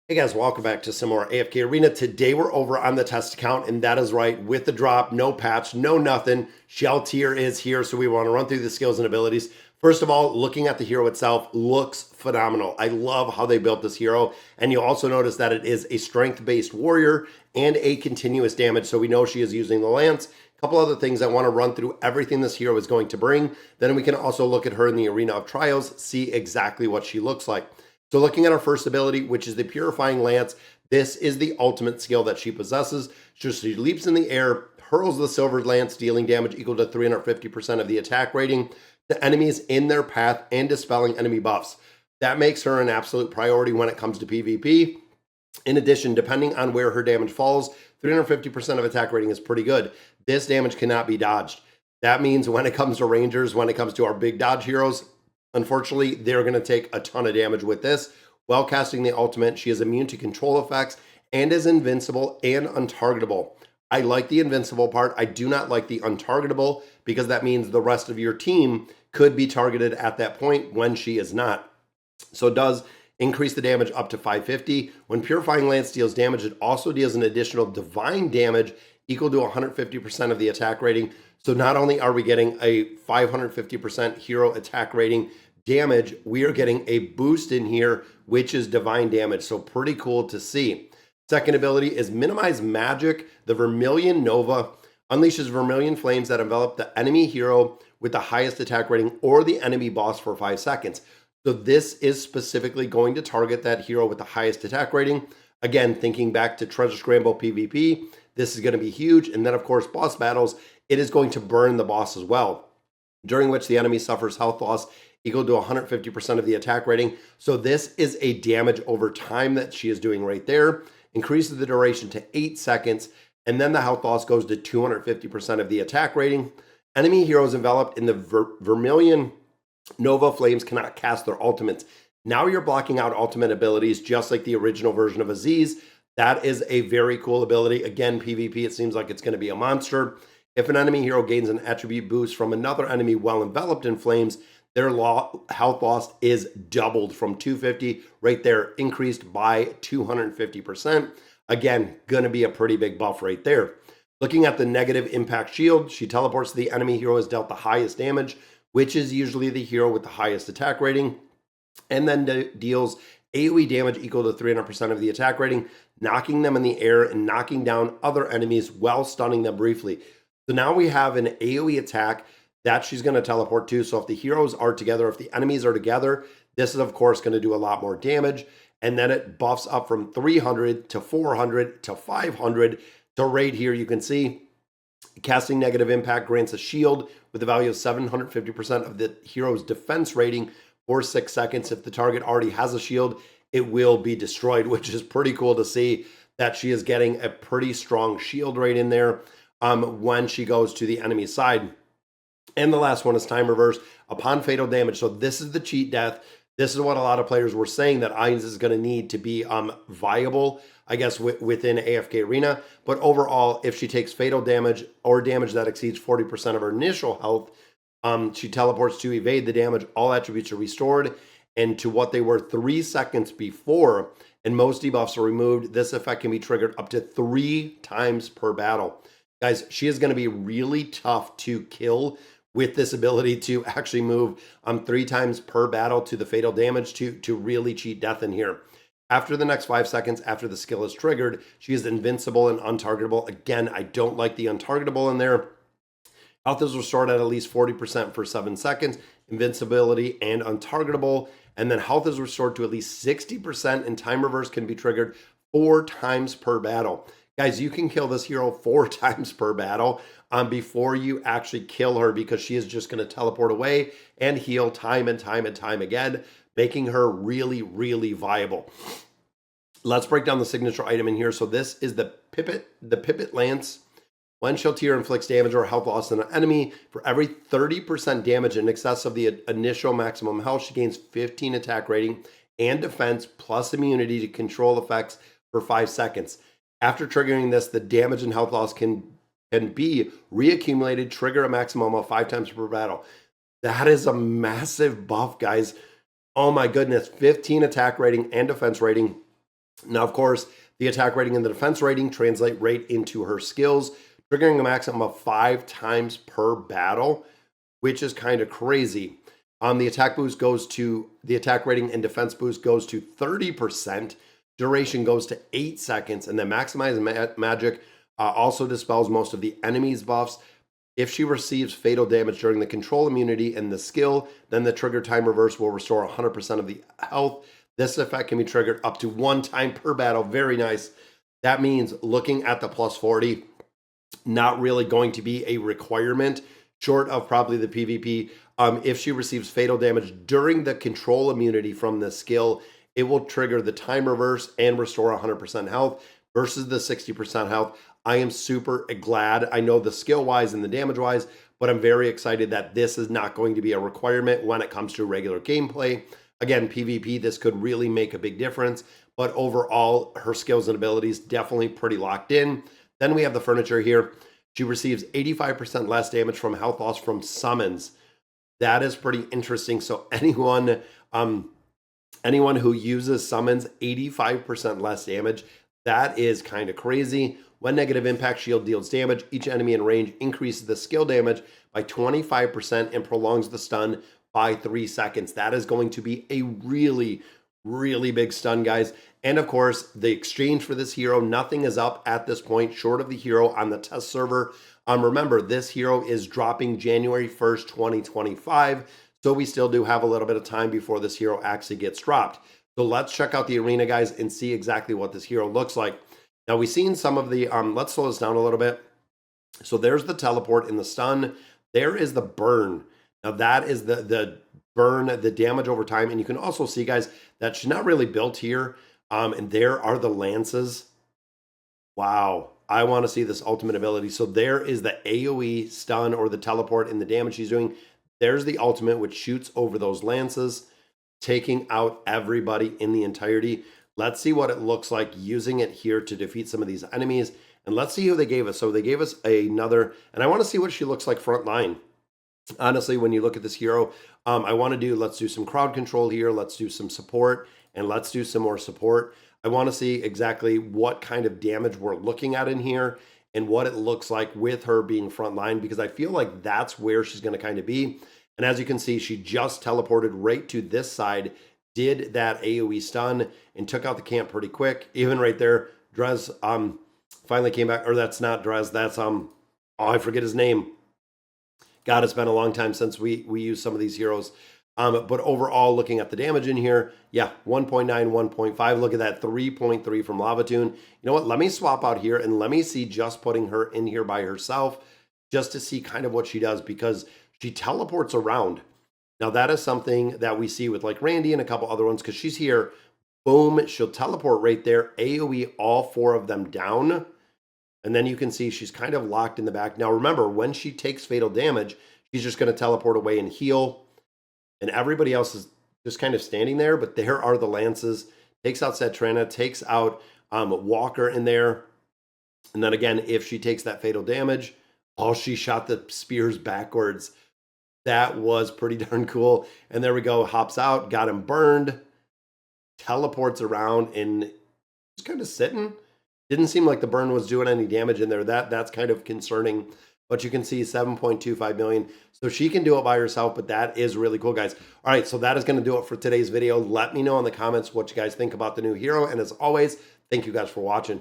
Hey guys, welcome back to some more AFK Arena. Today we're over on the test account, and that is right, with the drop, no patch, no nothing. Shalltear is here, so we want to run through the skills and abilities. First of all, looking at the hero itself, looks phenomenal. I love how they built this hero, and you'll also notice that it is a strength-based warrior and a continuous damage, so we know she is using the lance. A couple other things I want to run through everything this hero is going to bring. Then we can also look at her in the Arena of Trials, see exactly what she looks like. So looking at our first ability, which is the Purifying Lance, this is the ultimate skill that she possesses. So she leaps in the air, hurls the silver lance, dealing damage equal to 350% of the attack rating to enemies in their path and dispelling enemy buffs. That makes her an absolute priority when it comes to PvP. In addition, depending on where her damage falls, 350% of attack rating is pretty good. This damage cannot be dodged. That means when it comes to Rangers, when it comes to our big dodge heroes, unfortunately, they're going to take a ton of damage with this. While casting the ultimate, she is immune to control effects and is invincible and untargetable. I like the invincible part. I do not like the untargetable because that means the rest of your team could be targeted at that point when she is not. So it does increase the damage up to 550. When Purifying Lance deals damage, it also deals an additional divine damage equal to 150% of the attack rating. So not only are we getting a 550% hero attack rating damage, we are getting a boost in here, which is divine damage. So pretty cool to see. Second ability is Minimize Magic. The Vermilion Nova unleashes vermilion flames that envelop the enemy hero with the highest attack rating or the enemy boss for 5 seconds. So this is specifically going to target that hero with the highest attack rating. Again, thinking back to Treasure Scramble PvP, this is going to be huge. And then, of course, boss battles, it is going to burn the boss as well, during which the enemy suffers health loss equal to 150% of the attack rating. So this is a damage over time that she is doing right there. Increases the duration to 8 seconds, and then the health loss goes to 250% of the attack rating. Enemy heroes enveloped in the Vermilion Nova Flames cannot cast their ultimates. Now you're blocking out ultimate abilities just like the original version of Aziz. That is a very cool ability. Again, PvP, it seems like it's going to be a monster. If an enemy hero gains an attribute boost from another enemy while enveloped in flames, their health loss is doubled from 250 right there, increased by 250%. Again, going to be a pretty big buff right there. Looking at the negative impact shield, she teleports to the enemy hero has dealt the highest damage, which is usually the hero with the highest attack rating, and then deals AoE damage equal to 300% of the attack rating, knocking them in the air and knocking down other enemies while stunning them briefly. So now we have an AoE attack that she's going to teleport to. So if the heroes are together, if the enemies are together, this is of course going to do a lot more damage. And then it buffs up from 300 to 400 to 500 to right here. You can see casting negative impact grants a shield with a value of 750% of the hero's defense rating for 6 seconds. If the target already has a shield, it will be destroyed, which is pretty cool to see that she is getting a pretty strong shield rate in there when she goes to the enemy side. And the last one is Time Reverse upon fatal damage. So this is the cheat death. This is what a lot of players were saying that Ainz is going to need to be viable, I guess, within AFK Arena. But overall, if she takes fatal damage or damage that exceeds 40% of her initial health, she teleports to evade the damage. All attributes are restored and to what they were 3 seconds before, and most debuffs are removed. This effect can be triggered up to 3 times per battle. Guys, she is going to be really tough to kill with this ability to actually move 3 times per battle to the fatal damage to really cheat death in here. After the next 5 seconds after the skill is triggered, she is invincible and untargetable. Again, I don't like the untargetable in there. Health is restored at least 40% for 7 seconds, invincibility and untargetable. And then health is restored to at least 60%, and Time Reverse can be triggered 4 times per battle. Guys, you can kill this hero 4 times per battle before you actually kill her, because she is just going to teleport away and heal time and time and time again, making her really, really viable. Let's break down the signature item in here. So this is the Pipit Lance. When Shalltear inflicts damage or health loss on an enemy, for every 30% damage in excess of the initial maximum health, she gains 15 attack rating and defense plus immunity to control effects for 5 seconds. After triggering this, the damage and health loss can be reaccumulated, trigger a maximum of 5 times per battle. That is a massive buff, guys. Oh my goodness, 15 attack rating and defense rating Now, of course, the attack rating and the defense rating translate right into her skills, triggering a maximum of 5 times per battle, which is kind of crazy. The attack boost goes to the attack rating and defense boost goes to 30%. Duration goes to 8 seconds, and then maximize magic also dispels most of the enemy's buffs. If she receives fatal damage during the control immunity and the skill, then the trigger time reverse will restore 100% of the health. This effect can be triggered up to 1 time per battle. Very nice. That means looking at the plus 40, not really going to be a requirement, short of probably the PvP. If she receives fatal damage during the control immunity from the skill, it will trigger the time reverse and restore 100% health versus the 60% health. I am super glad. I know the skill wise and the damage wise, but I'm very excited that this is not going to be a requirement when it comes to regular gameplay. Again, PvP, this could really make a big difference, but overall, her skills and abilities definitely pretty locked in. Then we have the furniture here. She receives 85% less damage from health loss from summons. That is pretty interesting. So anyone who uses summons, 85% less damage. That is kind of crazy. When negative impact shield deals damage, each enemy in range increases the skill damage by 25% and prolongs the stun by 3 seconds. That is going to be a really, really big stun, guys. And of course, the exchange for this hero, nothing is up at this point short of the hero on the test server. Remember, this hero is dropping January 1st, 2025. So we still do have a little bit of time before this hero actually gets dropped. So let's check out the arena, guys, and see exactly what this hero looks like. Now, we've seen some of the, let's slow this down a little bit. So there's the teleport in the stun. There is the burn. Now that is the burn, the damage over time. And you can also see, guys, that she's not really built here. And there are the lances. Wow. I want to see this ultimate ability. So there is the AoE stun or the teleport and the damage she's doing. There's the ultimate, which shoots over those lances, taking out everybody in the entirety. Let's see what it looks like using it here to defeat some of these enemies. And let's see who they gave us. So they gave us another, and I want to see what she looks like front line. Honestly, when you look at this hero, I want to let's do some crowd control here. Let's do some support, and let's do some more support. I want to see exactly what kind of damage we're looking at in here and what it looks like with her being front line, because I feel like that's where she's going to kind of be. And as you can see, she just teleported right to this side, did that AoE stun, and took out the camp pretty quick. Even right there, Drez finally came back, or that's not Drez, that's, oh, I forget his name. God, it's been a long time since we used some of these heroes. But overall, looking at the damage in here, yeah, 1.9, 1.5. Look at that, 3.3 from Lavatoon. You know what? Let me swap out here and let me see just putting her in here by herself just to see kind of what she does, because she teleports around. Now, that is something that we see with like Randy and a couple other ones, because she's here. Boom, she'll teleport right there. AoE all 4 of them down. And then you can see she's kind of locked in the back. Now, remember, when she takes fatal damage, she's just going to teleport away and heal. And everybody else is just kind of standing there. But there are the lances. Takes out Satrana, takes out Walker in there. And then again, if she takes that fatal damage, oh, she shot the spears backwards. That was pretty darn cool. And there we go. Hops out, got him burned. Teleports around and just kind of sitting. Didn't seem like the burn was doing any damage in there. That's kind of concerning. But you can see 7.25 million. So she can do it by herself, but that is really cool, guys. All right, so that is going to do it for today's video. Let me know in the comments what you guys think about the new hero. And as always, thank you guys for watching.